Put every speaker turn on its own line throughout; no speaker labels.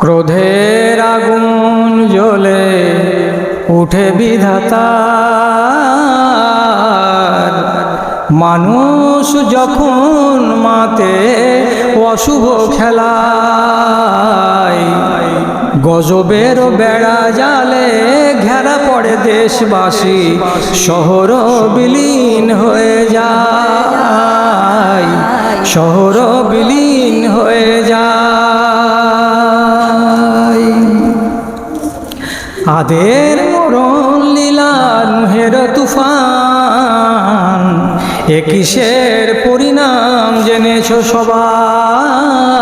ক্রোধের আগুন জ্বলে উঠে বিধাতার, মানুষ যখন মাতে অশুভ খেলায়, গজবের বেড়া জালে ঘেরা পড়ে দেশবাসী, শহর বিলীন হয়ে যায়, শহর বিলীন হয়ে যায়। আদের মরণ লীলা নুহের তুফান, এ কিসের পরিণাম জেনেছো সবাই।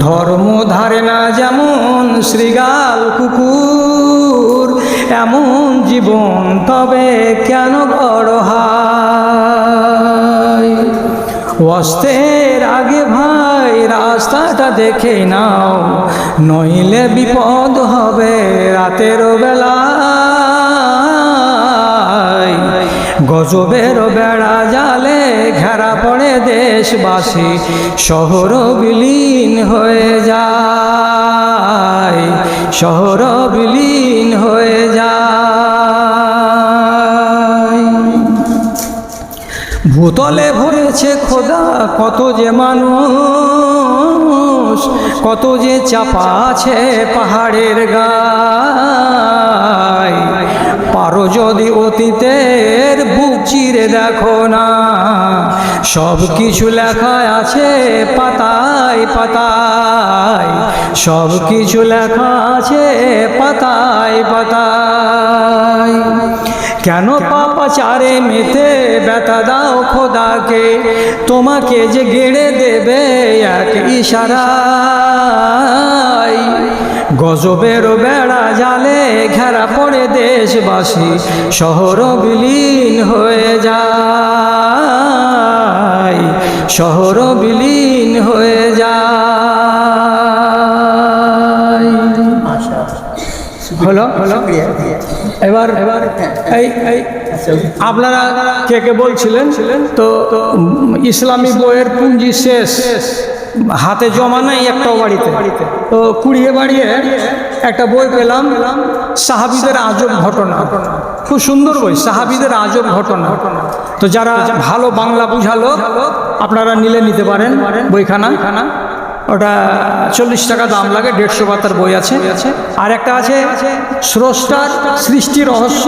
ধর্ম ধারে না যেমন শৃগাল কুকুর, এমন জীবন তবে কেন বড় হয়। অস্তের আগে ভাই রাস্তাটা দেখে নাও, নইলে বিপদ হবে রাতের বেলায়। গজবের বেড়া জালে ঘেরা পড়ে দেশবাসী, শহর বিলীন হয়ে যায়, শহর বিলীন হয়ে যায়। ভূতলে ভরেছে খোদা কত যে মানুষ, কত যে চাপা আছে পাহাড়ের গায়। পারো যদি অতীতের বুক চিরে দেখো না, সব কিছু লেখা আছে পাতায় পাতায়, সব কিছু লেখা আছে পাতায় পাতায়। কেন পাপাচারে মেতে ব্যথা দাও খোদাকে, তোমাকে যে গেড়ে দেবে এক ইশারায়। গজবের বেড়া জালে ঘেরা পড়ে দেশবাসী, শহর বিলীন হয়ে যায়, শহর বিলীন হয়ে যায়। হলো হলো এবার এই আপনারা কে কে বলছিলেন তো ইসলামী বইয়ের পুঁজি শেষ, হাতে জমা নাই একটাও বাড়িতে। তো কুড়িয়ে বাড়িয়ে একটা বই পেলাম, সাহাবীদের আজব ঘটনা। খুব সুন্দর বই, সাহাবীদের আজব ঘটনা। তো যারা ভালো বাংলা বুঝালো আপনারা নিতে পারেন বইখানা। ওটা 40 টাকা দাম লাগে, 150 পাতার বই আছে। আর একটা আছে স্রষ্টার সৃষ্টি রহস্য।